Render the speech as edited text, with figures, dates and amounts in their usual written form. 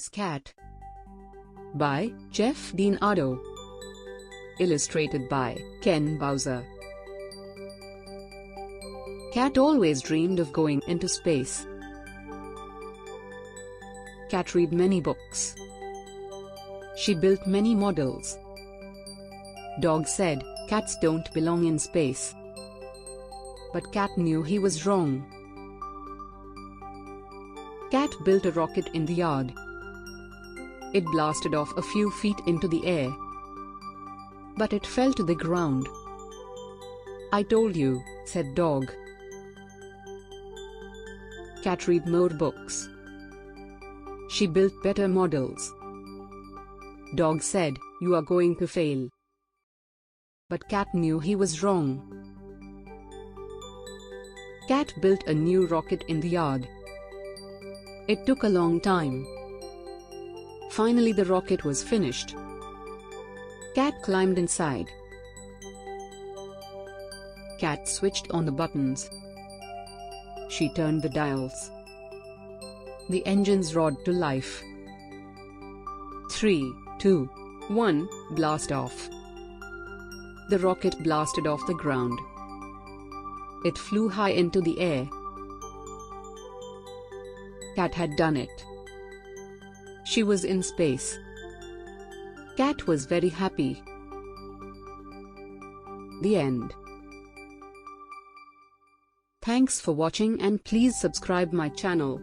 Space Cat by Jeff Dean Ardo. Illustrated by Ken Bowser. Cat always dreamed of going into space. Cat read many books. She built many models. Dog said, cats don't belong in space. But Cat knew he was wrong. Cat built a rocket in the yard. It blasted off a few feet into the air. But it fell to the ground. I told you, said Dog. Cat read more books. She built better models. Dog said, you are going to fail. But Cat knew he was wrong. Cat built a new rocket in the yard. It took a long time. Finally the rocket was finished. Cat climbed inside. Cat switched on the buttons. She turned the dials. The engines roared to life. 3, 2, 1, blast off. The rocket blasted off the ground. It flew high into the air. Cat had done it. She was in space. Cat was very happy. The end. Thanks for watching and please subscribe my channel.